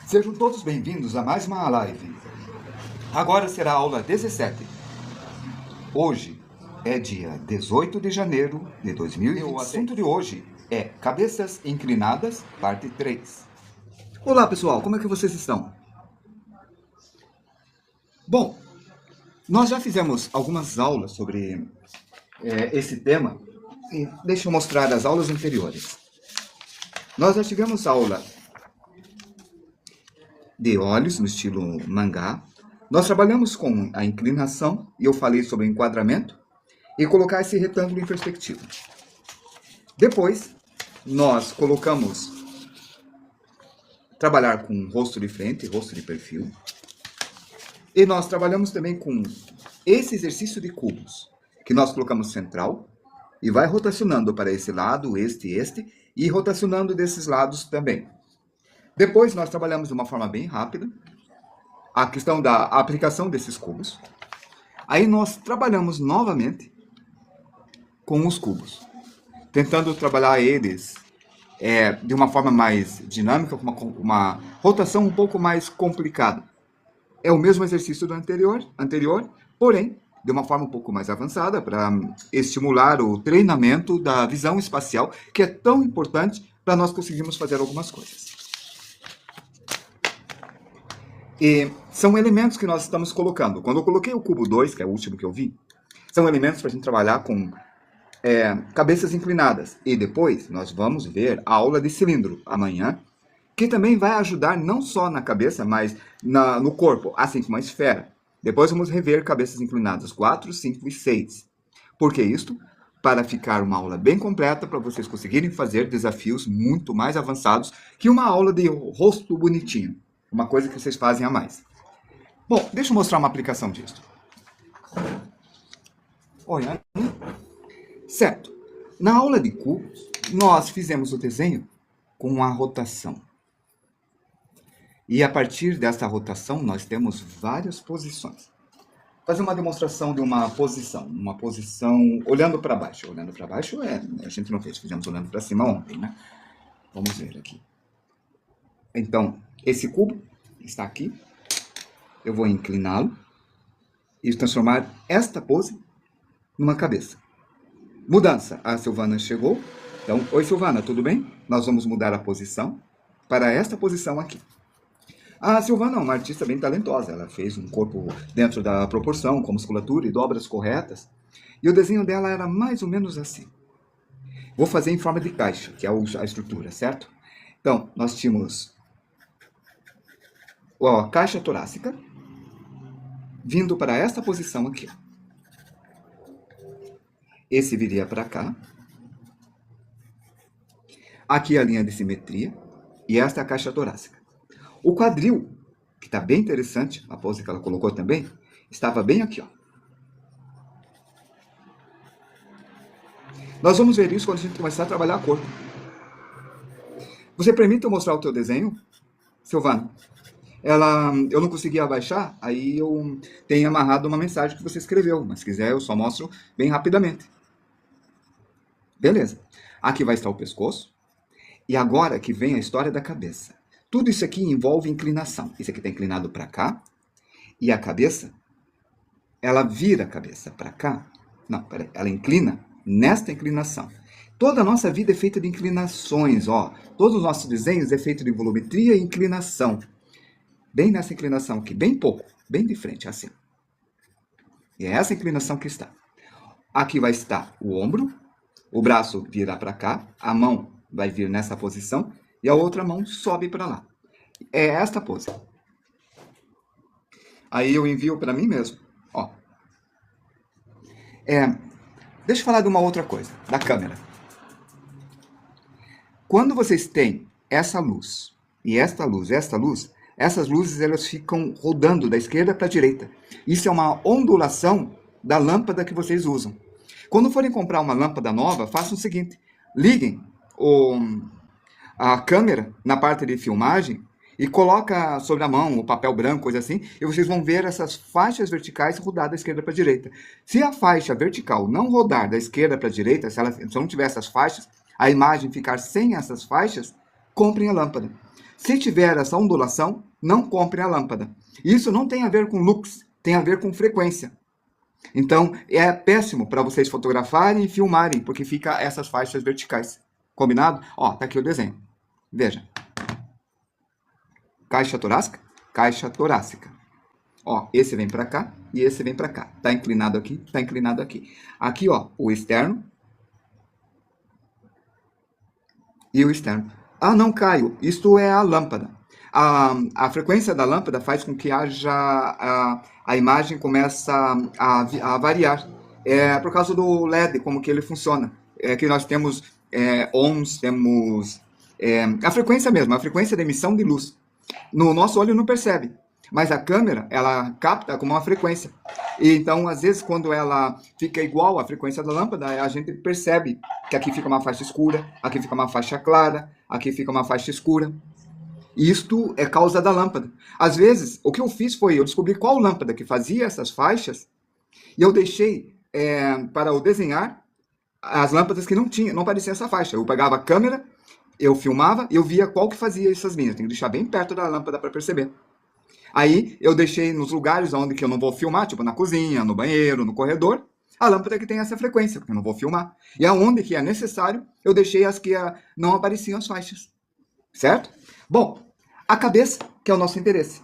Sejam todos bem-vindos a mais uma live. Agora será a aula 17. Hoje é dia 18 de janeiro de 2020. O assunto de hoje é Cabeças Inclinadas, parte 3. Olá, pessoal, como é que vocês estão? Bom, nós já fizemos algumas aulas sobre esse tema. E deixa eu mostrar as aulas anteriores. Nós já tivemos aula de olhos no estilo mangá. Nós trabalhamos com a inclinação e eu falei sobre o enquadramento e colocar esse retângulo em perspectiva. Depois, nós colocamos trabalhar com rosto de frente, rosto de perfil. E nós trabalhamos também com esse exercício de cubos, que nós colocamos central e vai rotacionando para esse lado, este, e rotacionando desses lados também. Depois nós trabalhamos de uma forma bem rápida a questão da aplicação desses cubos. Aí nós trabalhamos novamente com os cubos, tentando trabalhar eles de uma forma mais dinâmica, com uma rotação um pouco mais complicada. É o mesmo exercício do anterior, porém, de uma forma um pouco mais avançada, para estimular o treinamento da visão espacial, que é tão importante para nós conseguirmos fazer algumas coisas. E são elementos que nós estamos colocando. Quando eu coloquei o cubo 2, que é o último que eu vi, são elementos para a gente trabalhar com cabeças inclinadas. E depois nós vamos ver a aula de cilindro amanhã, que também vai ajudar não só na cabeça, mas no corpo, assim como a esfera. Depois vamos rever cabeças inclinadas 4, 5 e 6. Por que isto? Para ficar uma aula bem completa, para vocês conseguirem fazer desafios muito mais avançados que uma aula de rosto bonitinho. Uma coisa que vocês fazem a mais. Bom, deixa eu mostrar uma aplicação disso. Olha, certo. Na aula de cubos, nós fizemos o desenho com a rotação. E a partir dessa rotação, nós temos várias posições. Vou fazer uma demonstração de uma posição olhando para baixo. Olhando para baixo a gente não fez, fizemos olhando para cima ontem, né? Vamos ver aqui. Então, esse cubo está aqui. Eu vou incliná-lo e transformar esta pose numa cabeça. Mudança. A Silvana chegou. Então, oi Silvana, tudo bem? Nós vamos mudar a posição para esta posição aqui. A Silvana é uma artista bem talentosa. Ela fez um corpo dentro da proporção, com musculatura e dobras corretas. E o desenho dela era mais ou menos assim. Vou fazer em forma de caixa, que é a estrutura, certo? Então, nós tínhamos a caixa torácica vindo para esta posição aqui. Esse viria para cá. Aqui a linha de simetria. E esta é a caixa torácica. O quadril, que está bem interessante, a pose que ela colocou também, estava bem aqui, ó. Nós vamos ver isso quando a gente começar a trabalhar a cor. Você permite eu mostrar o teu desenho, Silvana? Eu não consegui abaixar, aí eu tenho amarrado uma mensagem que você escreveu, mas se quiser eu só mostro bem rapidamente. Beleza. Aqui vai estar o pescoço. E agora que vem a história da cabeça. Tudo isso aqui envolve inclinação. Isso aqui está inclinado para cá. E a cabeça, ela vira a cabeça para cá. Não, peraí. Ela inclina nesta inclinação. Toda a nossa vida é feita de inclinações, ó. Todos os nossos desenhos é feito de volumetria e inclinação. Bem nessa inclinação aqui, bem pouco, bem de frente, assim. E é essa inclinação que está. Aqui vai estar o ombro, o braço virá para cá, a mão vai vir nessa posição e a outra mão sobe para lá. É esta pose. Aí eu envio para mim mesmo, ó. Deixa eu falar de uma outra coisa, da câmera. Quando vocês têm essa luz e esta luz, essas luzes elas ficam rodando da esquerda para a direita. Isso é uma ondulação da lâmpada que vocês usam. Quando forem comprar uma lâmpada nova, façam o seguinte. Liguem a câmera na parte de filmagem e coloca sobre a mão o papel branco, coisa assim, e vocês vão ver essas faixas verticais rodar da esquerda para a direita. Se a faixa vertical não rodar da esquerda para a direita, se não tiver essas faixas, a imagem ficar sem essas faixas, comprem a lâmpada. Se tiver essa ondulação, não compre a lâmpada. Isso não tem a ver com lux, tem a ver com frequência. Então, é péssimo para vocês fotografarem e filmarem, porque fica essas faixas verticais. Combinado? Ó, tá aqui o desenho. Veja. Caixa torácica, caixa torácica. Ó, esse vem para cá e esse vem para cá. Tá inclinado aqui, tá inclinado aqui. Aqui, ó, o externo e o externo. Ah, não, Caio, isto é a lâmpada. A frequência da lâmpada faz com que haja a imagem começa a variar. É por causa do LED, como que ele funciona. É que nós temos ons, temos a frequência mesmo, a frequência da emissão de luz. No nosso olho não percebe, mas a câmera, ela capta como uma frequência. E então, às vezes, quando ela fica igual à frequência da lâmpada, a gente percebe que aqui fica uma faixa escura, aqui fica uma faixa clara, aqui fica uma faixa escura. Isto é causa da lâmpada. Às vezes, o que eu fiz foi, eu descobri qual lâmpada que fazia essas faixas, e eu deixei para eu desenhar as lâmpadas que não pareciam essa faixa. Eu pegava a câmera, eu filmava e eu via qual que fazia essas linhas. Tem que deixar bem perto da lâmpada para perceber. Aí eu deixei nos lugares onde que eu não vou filmar, tipo na cozinha, no banheiro, no corredor, a lâmpada que tem essa frequência, porque eu não vou filmar. E aonde que é necessário, eu deixei as que não apareciam as faixas. Certo? Bom, a cabeça, que é o nosso interesse,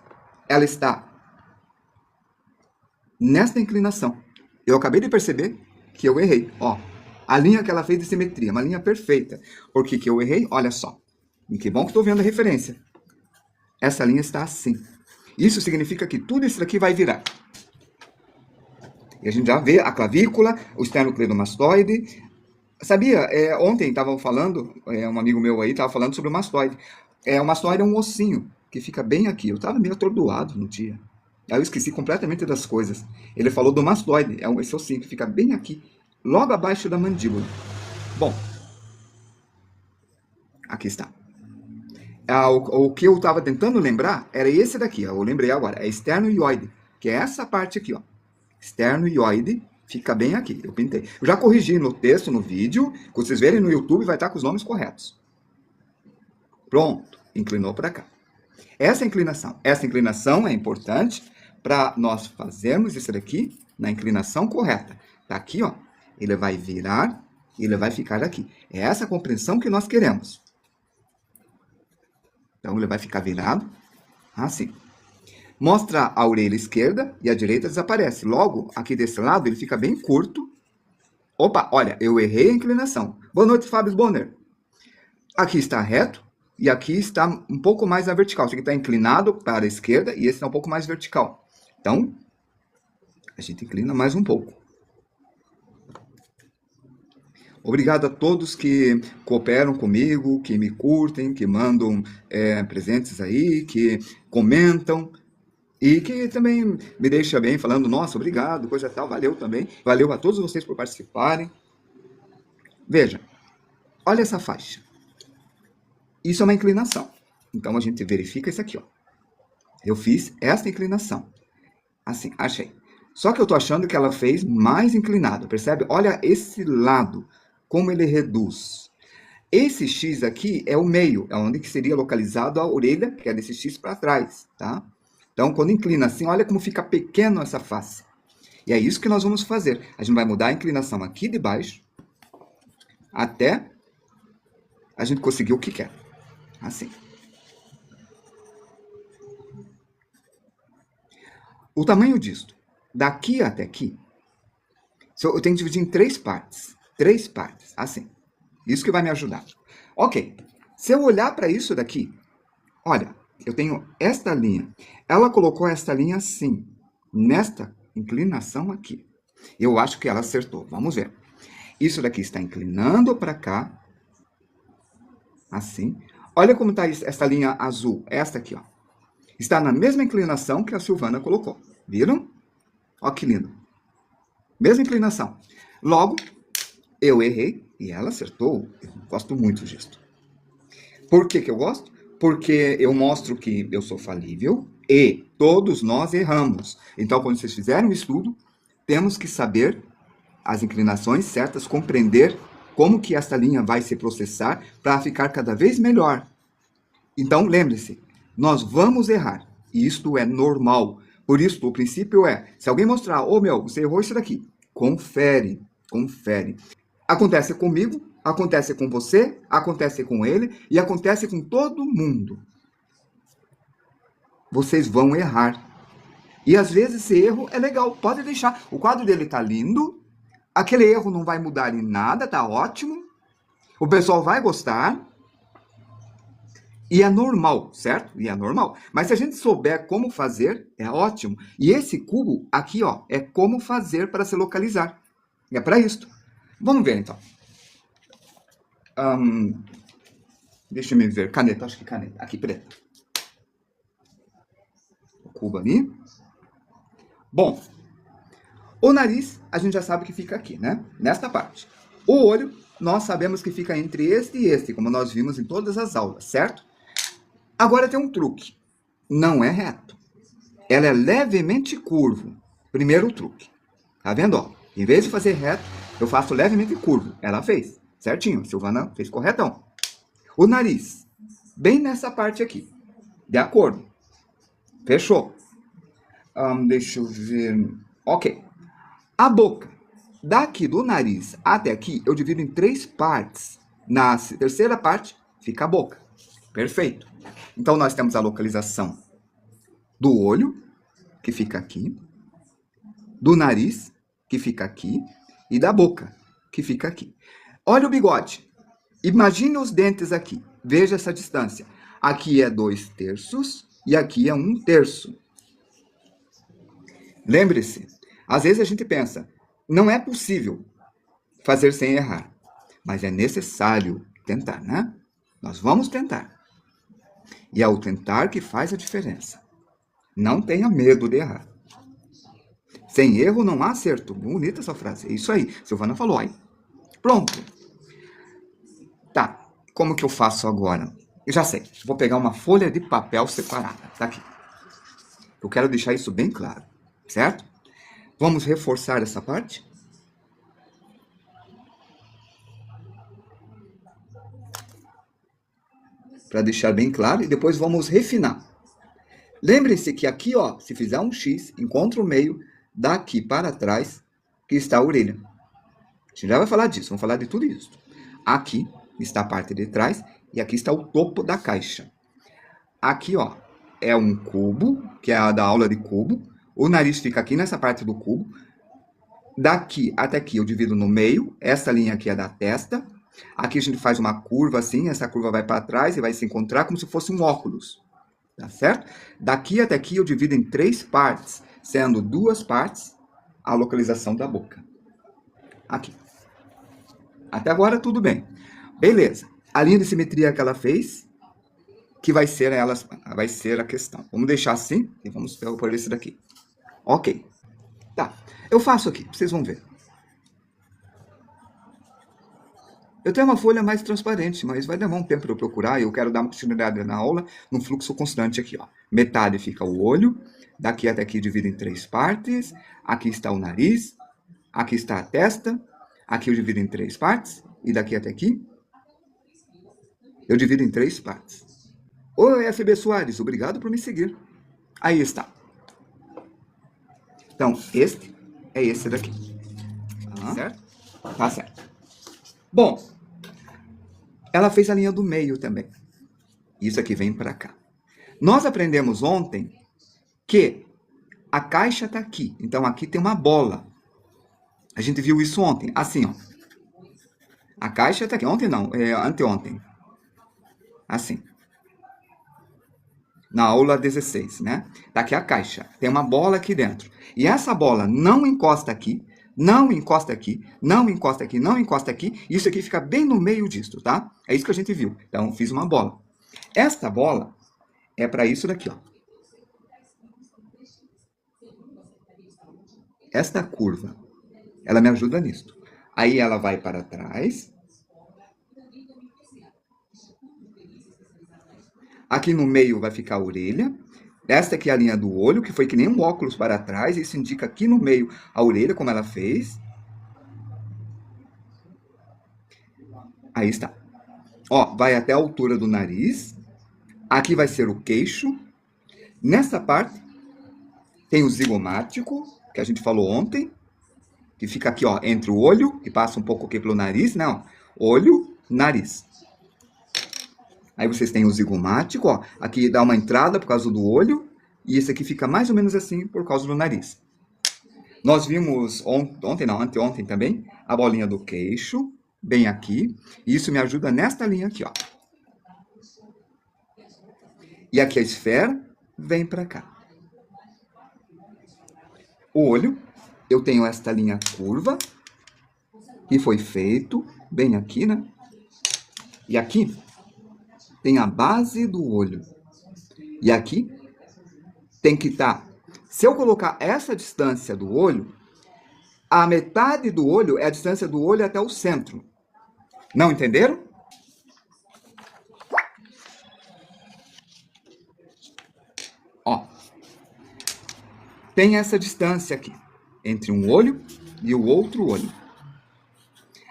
ela está nesta inclinação. Eu acabei de perceber que eu errei. Ó, a linha que ela fez de simetria, uma linha perfeita. Por que eu errei? Olha só. E que bom que estou vendo a referência. Essa linha está assim. Isso significa que tudo isso aqui vai virar. E a gente já vê a clavícula, o esternocleidomastoide. Sabia? Ontem estavam falando, um amigo meu aí estava falando sobre o mastoide. O mastoide é um ossinho que fica bem aqui. Eu estava meio atordoado no dia. Aí eu esqueci completamente das coisas. Ele falou do mastoide, esse ossinho que fica bem aqui, logo abaixo da mandíbula. Bom, aqui está. O que eu estava tentando lembrar era esse daqui, ó, eu lembrei agora, é esternoioide, que é essa parte aqui, ó. Esternoioide fica bem aqui, eu pintei. Eu já corrigi no texto, no vídeo, quando vocês verem no YouTube vai estar com os nomes corretos. Pronto, inclinou para cá. Essa inclinação é importante para nós fazermos isso daqui na inclinação correta. Tá aqui, ó, ele vai virar e ele vai ficar aqui. É essa a compreensão que nós queremos. Então, ele vai ficar virado assim. Mostra a orelha esquerda e a direita desaparece. Logo, aqui desse lado, ele fica bem curto. Opa, olha, eu errei a inclinação. Boa noite, Fábio Bonner. Aqui está reto e aqui está um pouco mais na vertical. Esse aqui está inclinado para a esquerda e esse está um pouco mais vertical. Então, a gente inclina mais um pouco. Obrigado a todos que cooperam comigo, que me curtem, que mandam presentes aí, que comentam e que também me deixa bem falando, nossa, obrigado, coisa tal, valeu também. Valeu a todos vocês por participarem. Veja, olha essa faixa. Isso é uma inclinação. Então, a gente verifica isso aqui, ó. Eu fiz esta inclinação. Assim, achei. Só que eu tô achando que ela fez mais inclinado, percebe? Olha esse lado. Como ele reduz. Esse X aqui é o meio, é onde que seria localizado a orelha, que é desse X para trás, tá? Então, quando inclina assim, olha como fica pequeno essa face. E é isso que nós vamos fazer. A gente vai mudar a inclinação aqui de baixo, até a gente conseguir o que quer. Assim. O tamanho disto, daqui até aqui, eu tenho que dividir em 3 partes. 3 partes, assim. Isso que vai me ajudar. Ok, se eu olhar para isso daqui, olha, eu tenho esta linha. Ela colocou esta linha assim, nesta inclinação aqui. Eu acho que ela acertou. Vamos ver. Isso daqui está inclinando para cá, assim. Olha como está essa linha azul, esta aqui, ó. Está na mesma inclinação que a Silvana colocou. Viram? Olha que lindo. Mesma inclinação. Logo, eu errei e ela acertou. Eu gosto muito disso. Por que eu gosto? Porque eu mostro que eu sou falível e todos nós erramos. Então, quando vocês fizerem um estudo, temos que saber as inclinações certas, compreender como que essa linha vai se processar para ficar cada vez melhor. Então, lembre-se, nós vamos errar. E isto é normal. Por isso, o princípio é, se alguém mostrar, ô meu, você errou isso daqui, confere, confere. Acontece comigo, acontece com você, acontece com ele e acontece com todo mundo. Vocês vão errar. E às vezes esse erro é legal, pode deixar. O quadro dele tá lindo, aquele erro não vai mudar em nada, tá ótimo. O pessoal vai gostar. E é normal, certo? E é normal. Mas se a gente souber como fazer, é ótimo. E esse cubo aqui, ó, é como fazer para se localizar. É para isto. Vamos ver, então. Deixa eu ver. Caneta, acho que caneta. Aqui, preta. O cubo ali. Bom, o nariz, a gente já sabe que fica aqui, né? Nesta parte. O olho, nós sabemos que fica entre este e este, como nós vimos em todas as aulas, certo? Agora tem um truque. Não é reto. Ela é levemente curvo. Primeiro truque. Tá vendo? Ó, em vez de fazer reto, eu faço levemente curvo. Ela fez. Certinho. Silvana fez corretão. O nariz. Bem nessa parte aqui. De acordo. Fechou. Deixa eu ver. Ok. A boca. Daqui do nariz até aqui, eu divido em 3 partes. Na terceira parte, fica a boca. Perfeito. Então, nós temos a localização do olho, que fica aqui, do nariz, que fica aqui, e da boca, que fica aqui. Olha o bigode. Imagine os dentes aqui. Veja essa distância. Aqui é 2/3 e aqui é 1/3. Lembre-se, às vezes a gente pensa, não é possível fazer sem errar, mas é necessário tentar, né? Nós vamos tentar. E é o tentar que faz a diferença. Não tenha medo de errar. Sem erro não há acerto. Bonita essa frase. É isso aí. Silvana falou aí. Pronto. Tá. Como que eu faço agora? Eu já sei. Vou pegar uma folha de papel separada. Tá aqui. Eu quero deixar isso bem claro. Certo? Vamos reforçar essa parte? Para deixar bem claro. E depois vamos refinar. Lembre-se que aqui, ó, se fizer um X, encontra o meio, daqui para trás, que está a orelha. A gente já vai falar disso, vamos falar de tudo isso. Aqui está a parte de trás e aqui está o topo da caixa. Aqui, ó, é um cubo, que é a da aula de cubo. O nariz fica aqui nessa parte do cubo. Daqui até aqui eu divido no meio. Essa linha aqui é da testa. Aqui a gente faz uma curva assim, essa curva vai para trás e vai se encontrar como se fosse um óculos. Tá certo? Daqui até aqui eu divido em 3 partes, sendo 2 partes a localização da boca. Aqui. Até agora tudo bem. Beleza. A linha de simetria que ela fez, que vai ser a questão. Vamos deixar assim e vamos por esse daqui. Ok. Tá. Eu faço aqui, vocês vão ver. Eu tenho uma folha mais transparente, mas vai levar um tempo para eu procurar e eu quero dar uma continuidade na aula no fluxo constante aqui, ó. Metade fica o olho, daqui até aqui divido em 3 partes, aqui está o nariz, aqui está a testa, aqui eu divido em 3 partes, e daqui até aqui eu divido em 3 partes. Oi, FB Soares, obrigado por me seguir. Aí está. Então, este é esse daqui. Certo? Tá certo. Bom, ela fez a linha do meio também. Isso aqui vem para cá. Nós aprendemos ontem que a caixa está aqui. Então, aqui tem uma bola. A gente viu isso ontem. Assim, ó. A caixa está aqui. Ontem não, anteontem. Assim. Na aula 16, né? Tá aqui a caixa. Tem uma bola aqui dentro. E essa bola não encosta aqui, não encosta aqui, não encosta aqui, não encosta aqui. Isso aqui fica bem no meio disso, tá? É isso que a gente viu. Então, fiz uma bola. Esta bola é para isso daqui, ó. Esta curva, ela me ajuda nisso. Aí ela vai para trás. Aqui no meio vai ficar a orelha. Esta aqui é a linha do olho, que foi que nem um óculos para trás. Isso indica aqui no meio a orelha, como ela fez. Aí está. Ó, vai até a altura do nariz. Aqui vai ser o queixo. Nessa parte, tem o zigomático, que a gente falou ontem, que fica aqui, ó, entre o olho, e passa um pouco aqui pelo nariz, né? Ó, olho, nariz. Aí vocês têm o zigomático, ó, aqui dá uma entrada por causa do olho, e esse aqui fica mais ou menos assim por causa do nariz. Nós vimos anteontem também, a bolinha do queixo, bem aqui, e isso me ajuda nesta linha aqui, ó. E aqui a esfera vem para cá. O olho, eu tenho esta linha curva, que foi feito bem aqui, né? E aqui tem a base do olho. E aqui tem que estar... Se eu colocar essa distância do olho, a metade do olho é a distância do olho até o centro. Não entenderam? Ó, tem essa distância aqui, entre um olho e o outro olho.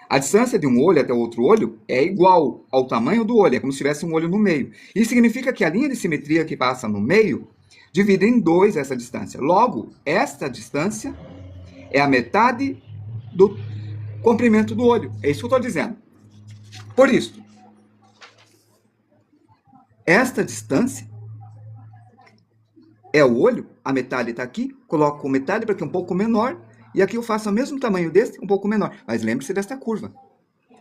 A distância de um olho até o outro olho é igual ao tamanho do olho, é como se tivesse um olho no meio. Isso significa que a linha de simetria que passa no meio divide em 2 essa distância. Logo, esta distância é a metade do comprimento do olho. É isso que eu estou dizendo. Por isso, esta distância é o olho, a metade está aqui, coloco metade para que é um pouco menor, e aqui eu faço o mesmo tamanho desse, um pouco menor. Mas lembre-se desta curva.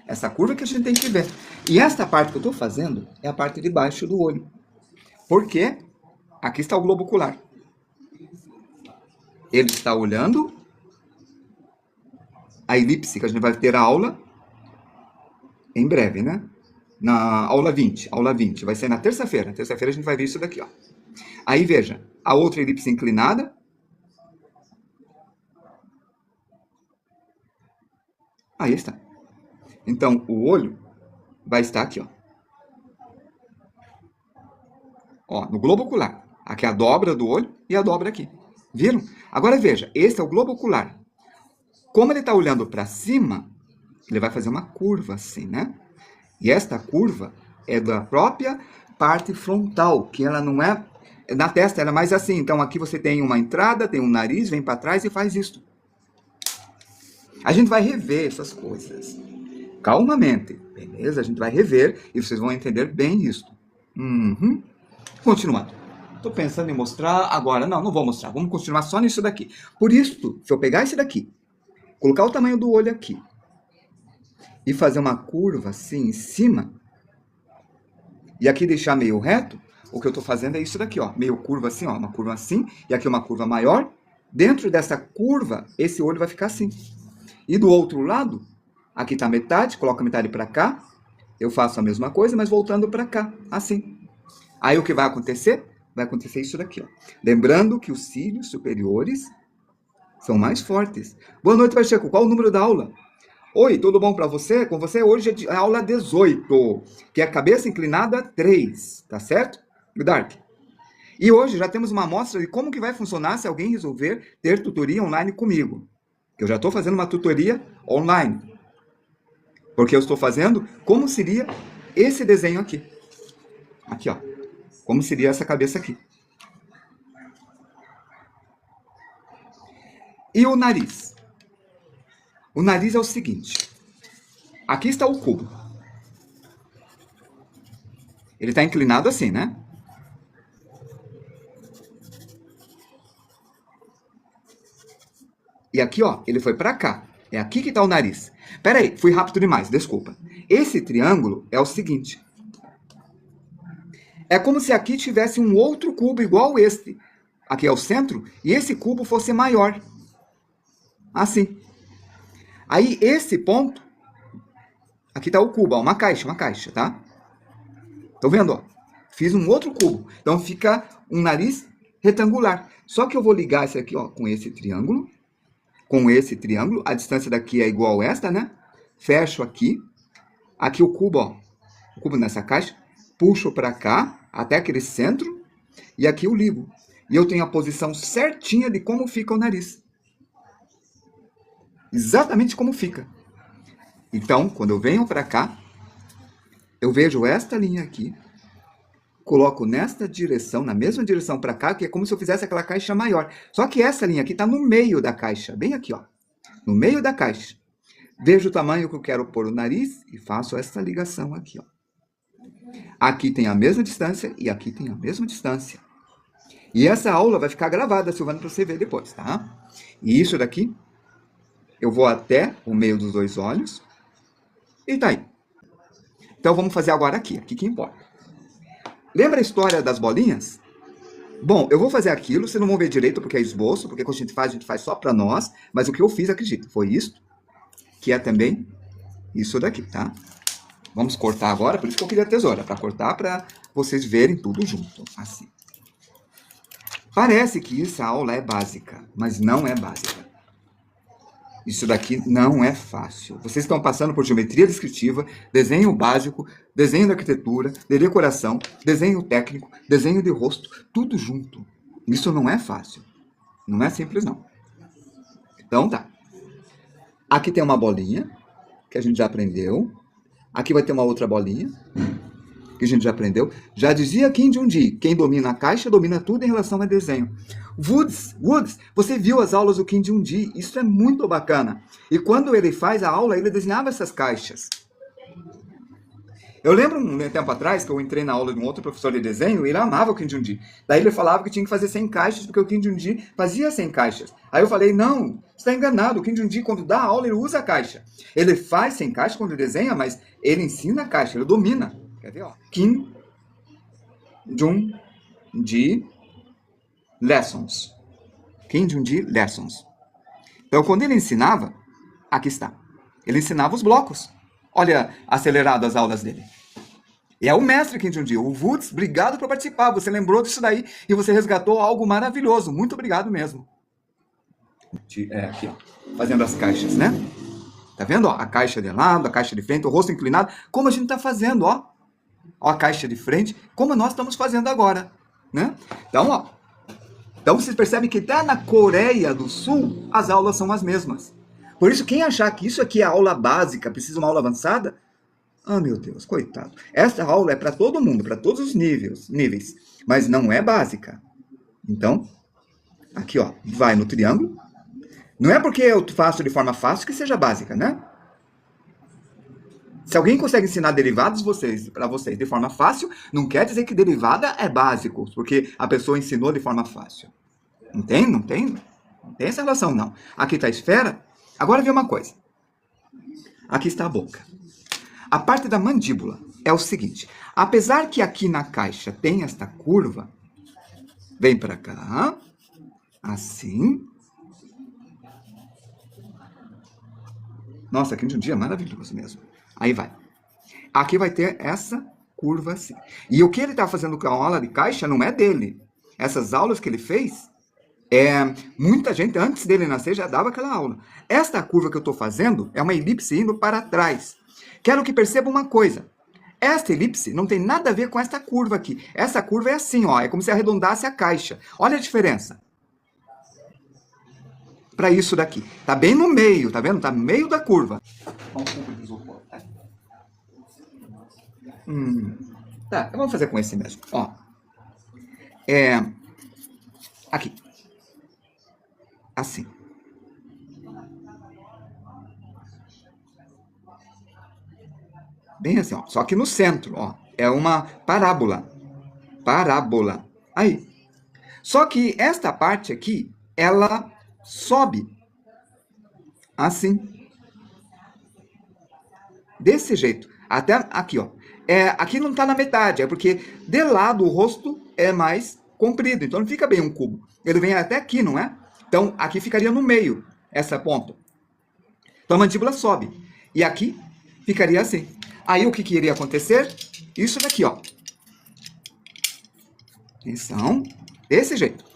Essa curva que a gente tem que ver. E esta parte que eu estou fazendo é a parte de baixo do olho. Por quê? Aqui está o globo ocular. Ele está olhando a elipse, que a gente vai ter a aula em breve, né? Na aula 20. Aula 20. Vai ser na terça-feira. Terça-feira a gente vai ver isso daqui, ó. Aí, veja. A outra elipse inclinada. Aí está. Então, o olho vai estar aqui, ó. Ó, no globo ocular. Aqui é a dobra do olho e a dobra aqui. Viram? Agora, veja. Esse é o globo ocular. Como ele está olhando para cima, ele vai fazer uma curva assim, né? E esta curva é da própria parte frontal, que ela não é... Na testa ela é mais assim. Então, aqui você tem uma entrada, tem um nariz, vem para trás e faz isso. A gente vai rever essas coisas. Calmamente, beleza? A gente vai rever e vocês vão entender bem isso. Continuando. Estou pensando em mostrar agora. Não vou mostrar. Vamos continuar só nisso daqui. Por isso, se eu pegar esse daqui, colocar o tamanho do olho aqui e fazer uma curva assim em cima, e aqui deixar meio reto, o que eu estou fazendo é isso daqui, ó, meio curva assim, ó, uma curva assim, e aqui uma curva maior. Dentro dessa curva, esse olho vai ficar assim. E do outro lado, aqui está a metade, coloco a metade para cá, eu faço a mesma coisa, mas voltando para cá, assim. Aí o que vai acontecer? Vai acontecer isso daqui, ó. Lembrando que os cílios superiores são mais fortes. Boa noite, Pacheco. Qual o número da aula? Oi, tudo bom para você? Com você hoje é a aula 18, que é a cabeça inclinada 3, tá certo? Dark. E hoje já temos uma amostra de como que vai funcionar se alguém resolver ter tutoria online comigo. Eu já estou fazendo uma tutoria online. Porque eu estou fazendo como seria esse desenho aqui. Aqui, ó. Como seria essa cabeça aqui. E o nariz? O nariz é o seguinte. Aqui está o cubo. Ele está inclinado assim, né? E aqui, ó, ele foi para cá. É aqui que está o nariz. Pera aí, fui rápido demais, desculpa. Esse triângulo é o seguinte. É como se aqui tivesse um outro cubo igual este. Aqui é o centro, e esse cubo fosse maior. Assim. Aí, esse ponto... Aqui está o cubo, ó, uma caixa, tá? Estão vendo, ó? Fiz um outro cubo. Então, fica um nariz retangular. Só que eu vou ligar esse aqui, ó, com esse triângulo. Com esse triângulo. A distância daqui é igual a esta, né? Fecho aqui. Aqui o cubo, ó. O cubo nessa caixa. Puxo para cá, até aquele centro. E aqui eu ligo. E eu tenho a posição certinha de como fica o nariz. Exatamente como fica. Então, quando eu venho para cá, eu vejo esta linha aqui coloco nesta direção, na mesma direção para cá, que é como se eu fizesse aquela caixa maior. Só que essa linha aqui está no meio da caixa, bem aqui, ó, no meio da caixa. Vejo o tamanho que eu quero pôr o nariz e faço essa ligação aqui, ó. Aqui tem a mesma distância e aqui tem a mesma distância. E essa aula vai ficar gravada, Silvana, para você ver depois, tá? E isso daqui, eu vou até o meio dos dois olhos e tá aí. Então, vamos fazer agora aqui que importa. Lembra a história das bolinhas? Bom, eu vou fazer aquilo, vocês não vão ver direito porque é esboço, porque quando a gente faz só para nós, mas o que eu fiz, acredita, foi isso, que é também isso daqui, tá? Vamos cortar agora, por isso que eu queria a tesoura, para cortar, para vocês verem tudo junto, assim. Parece que essa aula é básica, mas não é básica. Isso daqui não é fácil. Vocês estão passando por geometria descritiva, desenho básico, desenho de arquitetura, de decoração, desenho técnico, desenho de rosto, tudo junto. Isso não é fácil. Não é simples, não. Então, tá. Aqui tem uma bolinha, que a gente já aprendeu. Aqui vai ter uma outra bolinha, que a gente já aprendeu. Já dizia Kim Jong-un, quem domina a caixa, domina tudo em relação a desenho. Woods, você viu as aulas do Kim Jong-un, isso é muito bacana. E quando ele faz a aula, ele desenhava essas caixas. Eu lembro um tempo atrás que eu entrei na aula de um outro professor de desenho e ele amava o Kim Jong-un. Daí ele falava que tinha que fazer 100 caixas, porque o Kim Jong-un fazia 100 caixas. Aí eu falei, não, você está enganado, o Kim Jong-un quando dá aula ele usa a caixa. Ele faz 100 caixas quando desenha, mas ele ensina a caixa, ele domina. Quer ver, ó? Kim Jong-un Lessons. Kim Jong-un Lessons. Então, quando ele ensinava, aqui está. Ele ensinava os blocos. Olha, acelerado as aulas dele. E é o mestre Kim Jong-un. O Woods, obrigado por participar. Você lembrou disso daí e você resgatou algo maravilhoso. Muito obrigado mesmo. Aqui, ó. Fazendo as caixas, né? Tá vendo, ó? A caixa de lado, a caixa de frente, o rosto inclinado. Como a gente tá fazendo, ó. Ó a caixa de frente, como nós estamos fazendo agora, né? Então, ó. Então, vocês percebem que até na Coreia do Sul, as aulas são as mesmas. Por isso, quem achar que isso aqui é aula básica, precisa de uma aula avançada, ah, meu Deus, coitado. Essa aula é para todo mundo, para todos os níveis, mas não é básica. Então, aqui, ó, vai no triângulo. Não é porque eu faço de forma fácil que seja básica, né? Se alguém consegue ensinar derivados para vocês de forma fácil, não quer dizer que derivada é básico, porque a pessoa ensinou de forma fácil. Entende? Não tem? Não tem essa relação, não. Aqui está a esfera. Agora vê uma coisa. Aqui está a boca. A parte da mandíbula é o seguinte. Apesar que aqui na caixa tem esta curva, vem para cá, assim. Nossa, aqui de um dia maravilhoso mesmo. Aí vai. Aqui vai ter essa curva assim. E o que ele está fazendo com a aula de caixa não é dele. Essas aulas que ele fez, muita gente antes dele nascer já dava aquela aula. Esta curva que eu estou fazendo é uma elipse indo para trás. Quero que perceba uma coisa. Esta elipse não tem nada a ver com esta curva aqui. Essa curva é assim, ó. É como se arredondasse a caixa. Olha a diferença. Para isso daqui. Tá bem no meio, tá vendo? Tá no meio da curva. Vamos um pouco de isopor, tá? Tá, vamos fazer com esse mesmo. Ó. Aqui. Assim. Bem assim, ó. Só que no centro, ó. É uma parábola. Parábola. Aí. Só que esta parte aqui, ela sobe. Assim. Desse jeito. Até aqui, ó. Aqui não está na metade, é porque de lado o rosto é mais comprido, então não fica bem um cubo. Ele vem até aqui, não é? Então, aqui ficaria no meio, essa ponta. Então, a mandíbula sobe. E aqui ficaria assim. Aí, o que iria acontecer? Isso daqui, ó. Atenção. Desse jeito.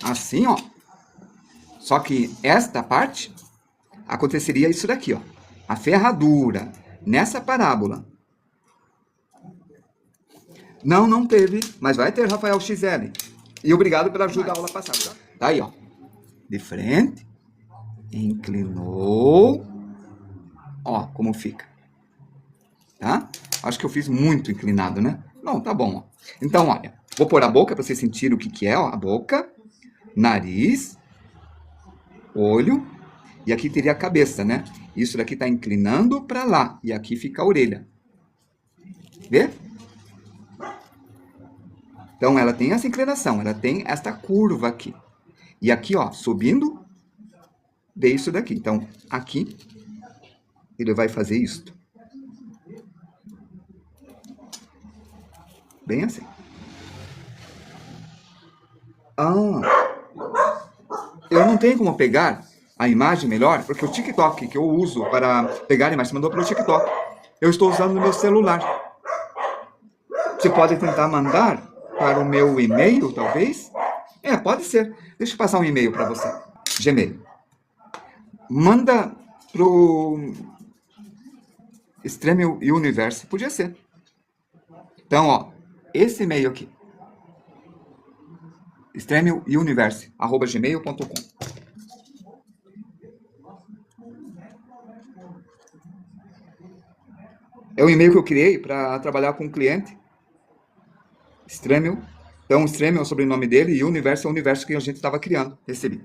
Assim, ó. Só que esta parte aconteceria isso daqui, ó. A ferradura nessa parábola. Não, não teve, mas vai ter, Rafael XL. E obrigado pela ajuda da aula passada. Tá aí, ó. De frente. Inclinou. Ó, como fica. Tá? Acho que eu fiz muito inclinado, né? Não, tá bom, ó. Então, olha. Vou pôr a boca para vocês sentirem o que que é, ó. A boca, nariz, olho. E aqui teria a cabeça, né? Isso daqui tá inclinando para lá. E aqui fica a orelha. Vê? Então, ela tem essa inclinação, ela tem esta curva aqui. E aqui, ó, subindo, vê isso daqui. Então, aqui, ele vai fazer isto. Bem assim. Eu não tenho como pegar a imagem melhor, porque o TikTok que eu uso para pegar a imagem, você mandou para o TikTok. Eu estou usando no meu celular. Você pode tentar mandar para o meu e-mail, talvez? É, pode ser. Deixa eu passar um e-mail para você. Gmail. Manda pro Extreme Universe. Podia ser. Então, ó, esse e-mail aqui. extremeuniverse@gmail.com. É o e-mail que eu criei para trabalhar com o cliente. Extremel. Então, Extremel é o sobrenome dele e o universo é o universo que a gente estava criando. Recebi.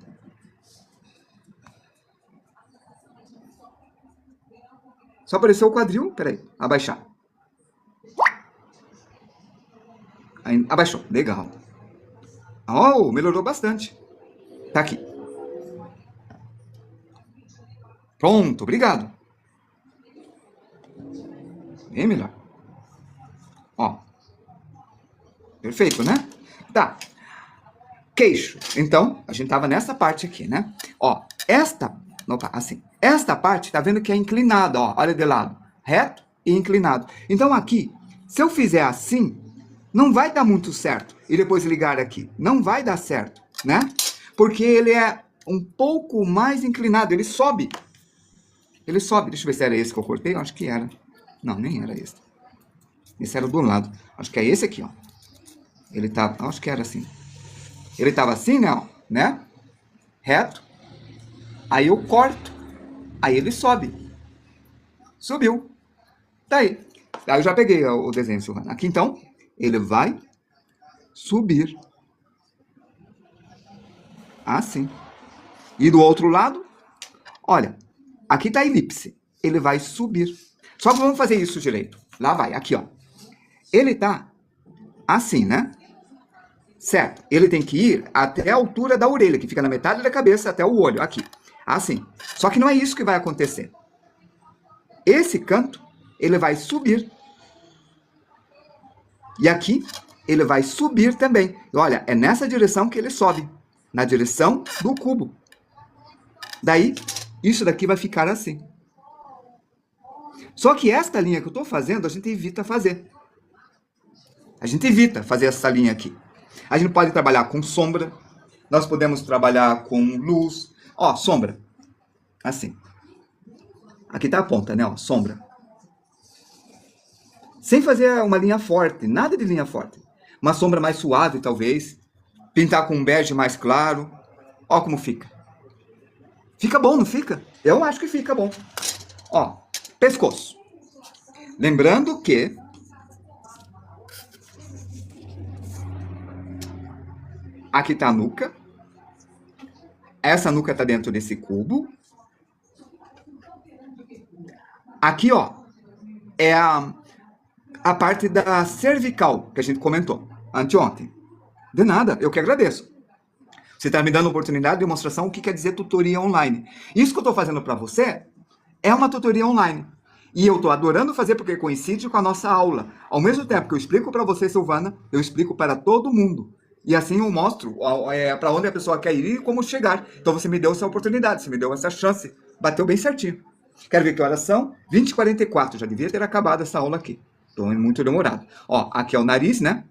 Só apareceu o quadril. Peraí. Abaixar. Aí, abaixou. Legal. Oh, melhorou bastante. Tá aqui. Pronto. Obrigado. Bem melhor. Ó. Perfeito, né? Tá. Queixo. Então, a gente tava nessa parte aqui, né? Ó, opa, assim. Esta parte, tá vendo que é inclinada, ó. Olha de lado. Reto e inclinado. Então, aqui, se eu fizer assim, não vai dar muito certo. E depois ligar aqui. Não vai dar certo, né? Porque ele é um pouco mais inclinado. Ele sobe. Ele sobe. Deixa eu ver se era esse que eu cortei. Eu acho que era. Não, nem era esse. Esse era do lado. Acho que é esse aqui, ó. Ele tava, acho que era assim. Ele tava assim, né? Reto. Aí eu corto. Aí ele sobe. Subiu. Tá aí. Aí eu já peguei o desenho, Silvana. Aqui então, ele vai subir. Assim. E do outro lado, olha. Aqui tá a elipse. Ele vai subir. Só que vamos fazer isso direito. Lá vai, aqui, ó. Ele tá assim, né? Certo. Ele tem que ir até a altura da orelha, que fica na metade da cabeça, até o olho, aqui. Assim. Só que não é isso que vai acontecer. Esse canto, ele vai subir. E aqui, ele vai subir também. E olha, é nessa direção que ele sobe. Na direção do cubo. Daí, isso daqui vai ficar assim. Só que esta linha que eu estou fazendo, a gente evita fazer. A gente evita fazer essa linha aqui. A gente pode trabalhar com sombra. Nós podemos trabalhar com luz. Ó, sombra. Assim. Aqui tá a ponta, né? Ó, sombra. Sem fazer uma linha forte. Nada de linha forte. Uma sombra mais suave, talvez. Pintar com um bege mais claro. Ó como fica. Fica bom, não fica? Eu acho que fica bom. Ó, pescoço. Lembrando que aqui tá a nuca. Essa nuca tá dentro desse cubo. Aqui, ó, é a parte da cervical que a gente comentou anteontem. De nada, eu que agradeço. Você está me dando oportunidade de demonstração o que quer dizer tutoria online. Isso que eu estou fazendo para você é uma tutoria online. E eu estou adorando fazer porque coincide com a nossa aula. Ao mesmo tempo que eu explico para você, Silvana, eu explico para todo mundo. E assim eu mostro para onde a pessoa quer ir e como chegar. Então você me deu essa oportunidade, você me deu essa chance. Bateu bem certinho. Quero ver que horas são? 20h44. Já devia ter acabado essa aula aqui. Estou muito demorado. Ó, aqui é o nariz, né?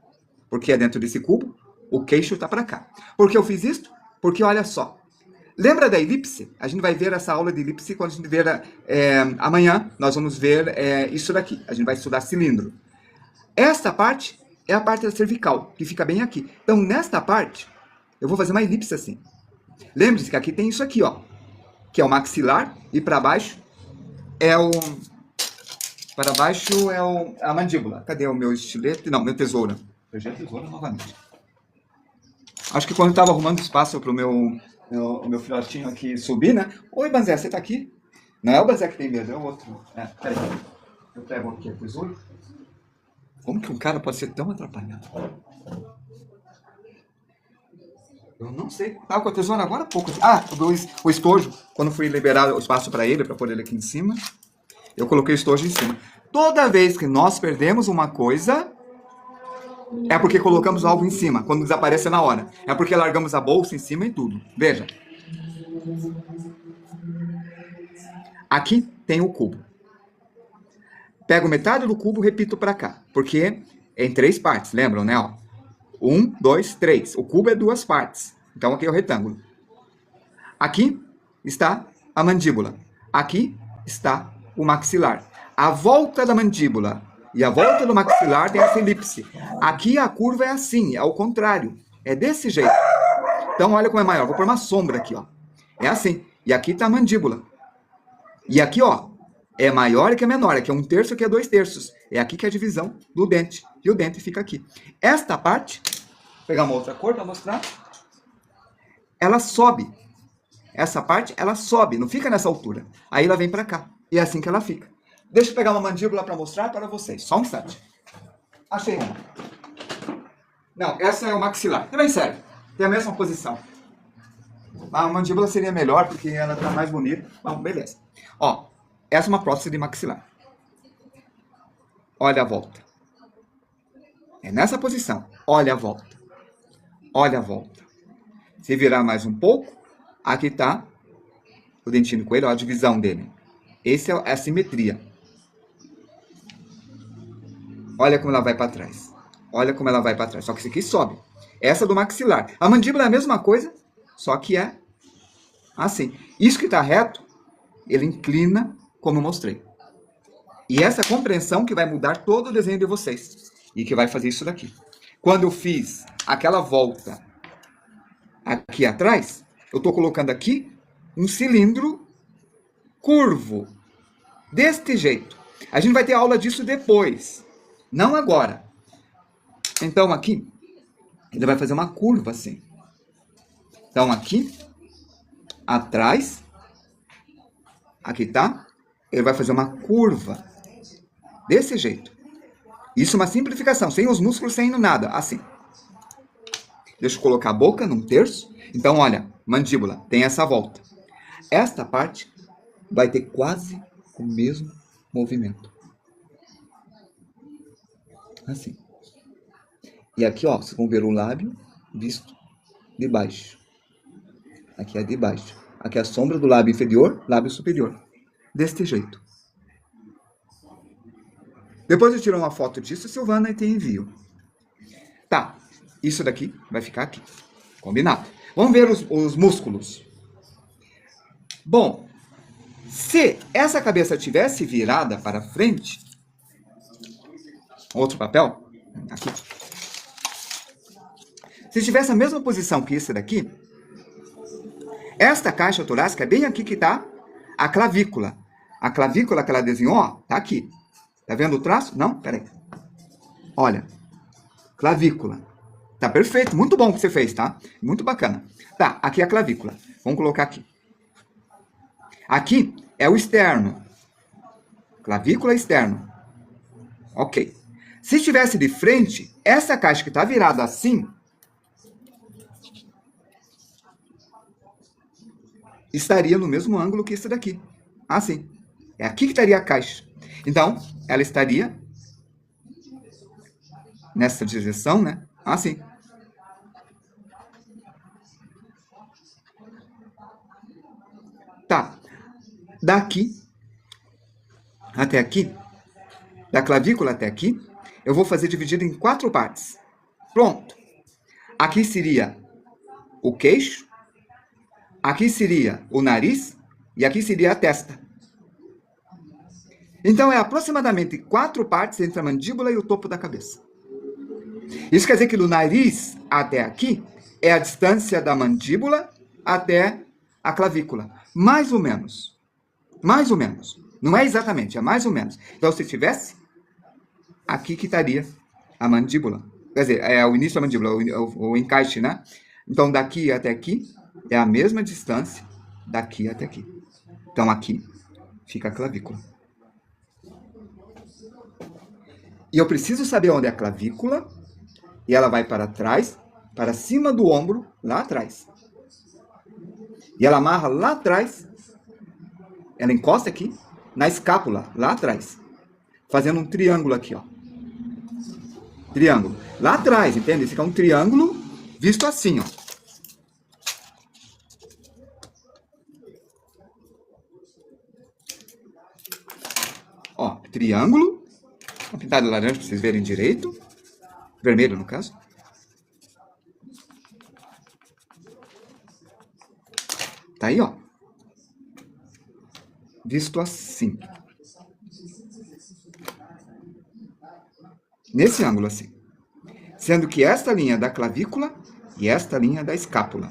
Porque é dentro desse cubo. O queixo está para cá. Por que eu fiz isso? Porque olha só. Lembra da elipse? A gente vai ver essa aula de elipse quando a gente ver amanhã. Nós vamos ver isso daqui. A gente vai estudar cilindro. Esta parte é a parte da cervical, que fica bem aqui. Então, nesta parte, eu vou fazer uma elipse assim. Lembre-se que aqui tem isso aqui, ó, que é o maxilar, e para baixo é o... Para baixo é a mandíbula. Cadê o meu estilete? Não, meu tesouro. Perdi a tesoura novamente. Acho que quando eu estava arrumando espaço para o meu filhotinho aqui subir, né? Oi, Banzé, você tá aqui? Não é o Banzé que tem medo, é o outro. Peraí. Eu pego aqui a tesoura. Como que um cara pode ser tão atrapalhado? Eu não sei. Tava com a tesoura agora há pouco. Ah, o estojo. Quando fui liberar o espaço para ele, para pôr ele aqui em cima, eu coloquei o estojo em cima. Toda vez que nós perdemos uma coisa, é porque colocamos algo em cima, quando desaparece na hora. É porque largamos a bolsa em cima e tudo. Veja. Aqui tem o cubo. Pego metade do cubo e repito para cá. Porque é em 3 partes, lembram, né? Ó. 1, 2, 3. O cubo é 2 partes. Então aqui é o retângulo. Aqui está a mandíbula. Aqui está o maxilar. A volta da mandíbula e a volta do maxilar tem essa elipse. Aqui a curva é assim, é ao contrário. É desse jeito. Então olha como é maior. Vou pôr uma sombra aqui, ó. É assim. E aqui está a mandíbula. E aqui, ó, é maior que é menor. Aqui é 1/3, aqui é 2/3. É aqui que é a divisão do dente. E o dente fica aqui. Esta parte, vou pegar uma outra cor para mostrar. Ela sobe. Essa parte, ela sobe, não fica nessa altura. Aí ela vem para cá. E é assim que ela fica. Deixa eu pegar uma mandíbula para mostrar para vocês. Só um instante. Achei uma. Não, essa é o maxilar. Também serve. Tem a mesma posição. A mandíbula seria melhor, porque ela está mais bonita. Bom, beleza. Ó, essa é uma prótese de maxilar. Olha a volta. É nessa posição. Olha a volta. Olha a volta. Se virar mais um pouco, aqui está o dentinho do coelho, ó, a divisão dele. Essa é a simetria. Olha como ela vai para trás. Olha como ela vai para trás. Só que isso aqui sobe. Essa é do maxilar. A mandíbula é a mesma coisa, só que é assim. Isso que está reto, ele inclina, como eu mostrei. E essa compreensão que vai mudar todo o desenho de vocês. E que vai fazer isso daqui. Quando eu fiz aquela volta aqui atrás, eu estou colocando aqui um cilindro curvo. Deste jeito. A gente vai ter aula disso depois. Não agora. Então aqui, ele vai fazer uma curva assim. Então aqui, atrás, aqui tá, ele vai fazer uma curva. Desse jeito. Isso é uma simplificação, sem os músculos, sem nada, assim. Deixa eu colocar a boca num terço. Então, olha, mandíbula, tem essa volta. Esta parte vai ter quase o mesmo movimento. Assim. E aqui, ó, vocês vão ver o lábio visto de baixo. Aqui é de baixo. Aqui é a sombra do lábio inferior, lábio superior. Deste jeito. Depois eu tiro uma foto disso, Silvana, e te envio. Tá, isso daqui vai ficar aqui. Combinado. Vamos ver os músculos. Bom, se essa cabeça tivesse virada para frente, outro papel, aqui. Se tivesse a mesma posição que esse daqui, esta caixa torácica é bem aqui que está a clavícula. A clavícula que ela desenhou, ó, tá aqui. Tá vendo o traço? Não? Peraí. Olha. Clavícula. Tá perfeito. Muito bom que você fez, tá? Muito bacana. Tá, aqui é a clavícula. Vamos colocar aqui. Aqui é o externo. Clavícula externo. Ok. Se estivesse de frente, essa caixa que está virada assim, estaria no mesmo ângulo que esse daqui. Assim. É aqui que estaria a caixa. Então, ela estaria nessa direção, né? Assim. Tá. Daqui até aqui, da clavícula até aqui, eu vou fazer dividido em 4 partes. Pronto. Aqui seria o queixo, aqui seria o nariz e aqui seria a testa. Então, é aproximadamente 4 partes entre a mandíbula e o topo da cabeça. Isso quer dizer que do nariz até aqui é a distância da mandíbula até a clavícula. Mais ou menos. Mais ou menos. Não é exatamente, é mais ou menos. Então, se tivesse, aqui que estaria a mandíbula. Quer dizer, é o início da mandíbula, o encaixe, né? Então, daqui até aqui é a mesma distância daqui até aqui. Então, aqui fica a clavícula. E eu preciso saber onde é a clavícula, e ela vai para trás, para cima do ombro, lá atrás. E ela amarra lá atrás, ela encosta aqui, na escápula, lá atrás. Fazendo um triângulo aqui, ó. Triângulo. Lá atrás, entende? Esse aqui é um triângulo visto assim, ó. Ó, triângulo. Vou pintar de laranja para vocês verem direito. Vermelho, no caso. Tá aí, ó. Visto assim. Nesse ângulo assim. Sendo que esta linha é da clavícula e esta linha é da escápula.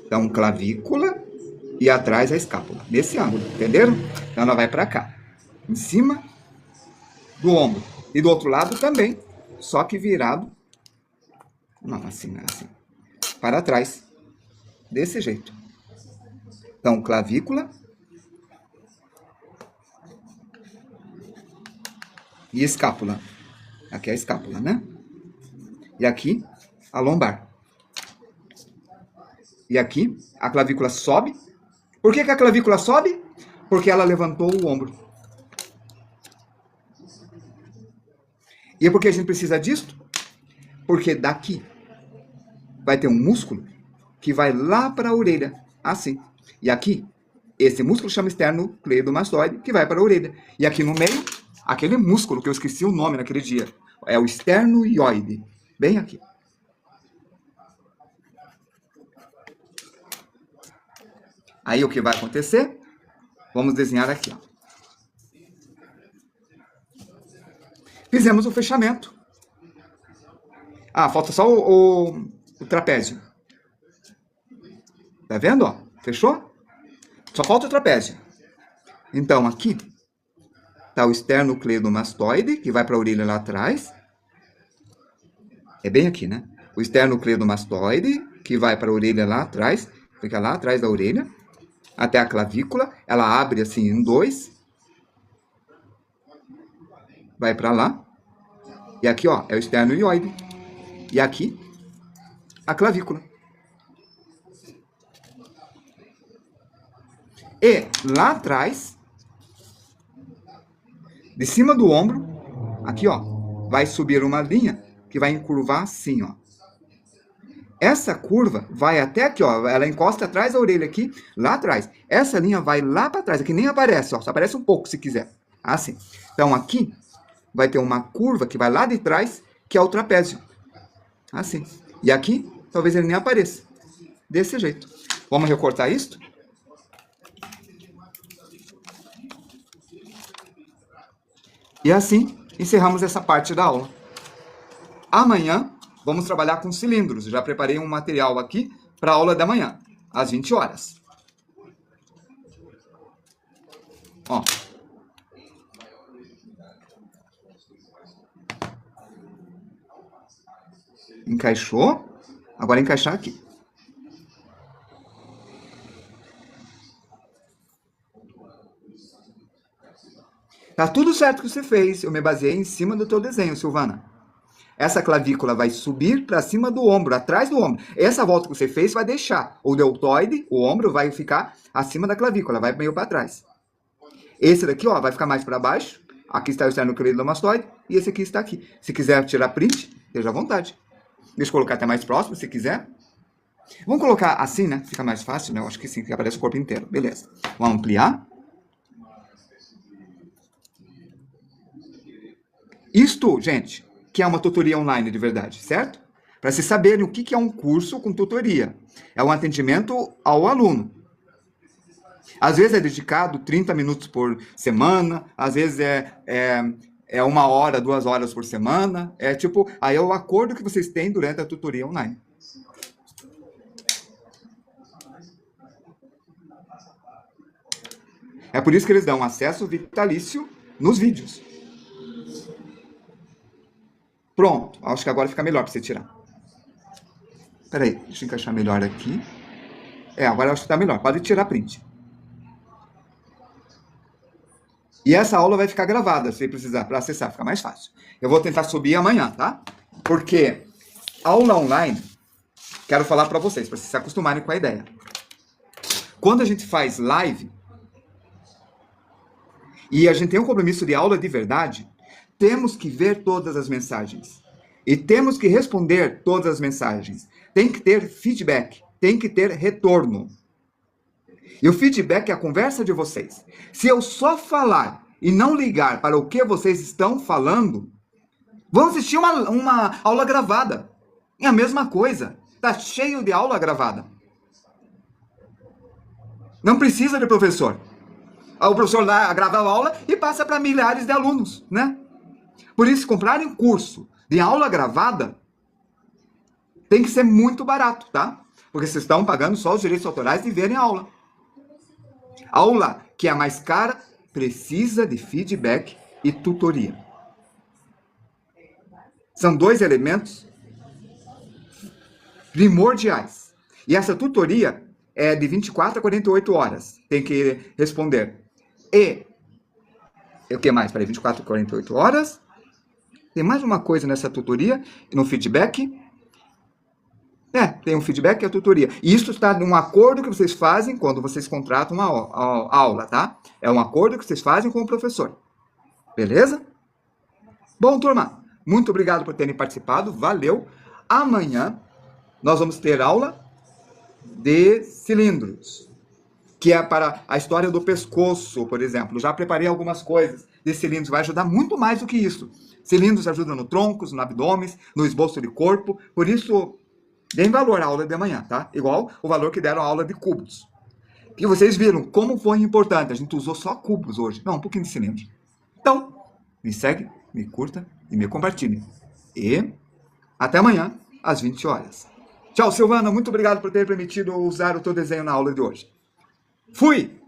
Então, clavícula e atrás a escápula. Nesse ângulo, entenderam? Então, ela vai para cá. Em cima do ombro. E do outro lado também. Só que virado. Não, assim, não é assim. Para trás. Desse jeito. Então, clavícula e escápula. Aqui é a escápula, né? E aqui, a lombar. E aqui, a clavícula sobe. Por que a clavícula sobe? Porque ela levantou o ombro. E por que a gente precisa disso? Porque daqui vai ter um músculo que vai lá para a orelha, assim. E aqui, esse músculo chama esternocleidomastoide, que vai para a orelha. E aqui no meio, aquele músculo que eu esqueci o nome naquele dia, é o esternoioide, bem aqui. Aí o que vai acontecer? Vamos desenhar aqui, ó. Fizemos o fechamento. Ah, falta só o trapézio. Tá vendo, ó? Fechou? Só falta o trapézio. Então, aqui tá o esternocleidomastoide, que vai para a orelha lá atrás. É bem aqui, né? O esternocleidomastoide, que vai para a orelha lá atrás, fica lá atrás da orelha, até a clavícula. Ela abre assim em dois. Vai para lá. E aqui, ó, é o esternoioide. E aqui, a clavícula. E lá atrás, de cima do ombro, aqui, ó, vai subir uma linha que vai encurvar assim, ó. Essa curva vai até aqui, ó, ela encosta atrás da orelha aqui, lá atrás. Essa linha vai lá para trás, aqui nem aparece, ó, só aparece um pouco se quiser. Assim. Então, aqui vai ter uma curva que vai lá de trás, que é o trapézio. Assim. E aqui, talvez ele nem apareça. Desse jeito. Vamos recortar isto? E assim, encerramos essa parte da aula. Amanhã, vamos trabalhar com cilindros. Já preparei um material aqui para a aula da manhã, às 20 horas. Ó. Encaixou. Agora encaixar aqui. Tá tudo certo que você fez. Eu me baseei em cima do teu desenho, Silvana. Essa clavícula vai subir para cima do ombro, atrás do ombro. Essa volta que você fez vai deixar o deltoide, o ombro, vai ficar acima da clavícula, vai meio para trás. Esse daqui, ó, vai ficar mais para baixo. Aqui está o esternocleidomastoide e esse aqui está aqui. Se quiser tirar print, esteja à vontade. Deixa eu colocar até mais próximo, se quiser. Vamos colocar assim, né? Fica mais fácil, né? Eu acho que sim, que aparece o corpo inteiro. Beleza. Vamos ampliar. Isto, gente, que é uma tutoria online de verdade, certo? Para vocês saberem o que é um curso com tutoria. É um atendimento ao aluno. Às vezes é dedicado 30 minutos por semana, às vezes É 1 hora, 2 horas por semana. É tipo, aí é o acordo que vocês têm durante a tutoria online. É por isso que eles dão acesso vitalício nos vídeos. Pronto, acho que agora fica melhor para você tirar. Peraí, deixa eu encaixar melhor aqui. Agora acho que tá melhor. Pode tirar print. E essa aula vai ficar gravada, se precisar, para acessar, fica mais fácil. Eu vou tentar subir amanhã, tá? Porque aula online, quero falar para vocês se acostumarem com a ideia. Quando a gente faz live, e a gente tem um compromisso de aula de verdade, temos que ver todas as mensagens. E temos que responder todas as mensagens. Tem que ter feedback, tem que ter retorno. E o feedback é a conversa de vocês. Se eu só falar e não ligar para o que vocês estão falando, vão assistir uma aula gravada. É a mesma coisa. Tá cheio de aula gravada. Não precisa de professor. O professor lá grava a aula e passa para milhares de alunos, né? Por isso, comprarem um curso de aula gravada tem que ser muito barato, tá? Porque vocês estão pagando só os direitos autorais de verem a aula. Aula que é mais cara precisa de feedback e tutoria. São 2 elementos primordiais. E essa tutoria é de 24 a 48 horas. Tem que responder. E o que mais? Peraí, 24 a 48 horas. Tem mais uma coisa nessa tutoria, no feedback. Tem um feedback e a tutoria. E isso está num acordo que vocês fazem quando vocês contratam uma aula, tá? É um acordo que vocês fazem com o professor. Beleza? Bom, turma, muito obrigado por terem participado. Valeu. Amanhã nós vamos ter aula de cilindros, que é para a história do pescoço, por exemplo. Já preparei algumas coisas de cilindros, vai ajudar muito mais do que isso. Cilindros ajudam no troncos, no abdômen, no esboço de corpo, por isso, deem valor à aula de amanhã, tá? Igual o valor que deram à aula de cubos. E vocês viram como foi importante, a gente usou só cubos hoje, não, um pouquinho de cilindros. Então, me segue, me curta e me compartilhe. E até amanhã, às 20 horas. Tchau, Silvana, muito obrigado por ter permitido usar o teu desenho na aula de hoje. Fui!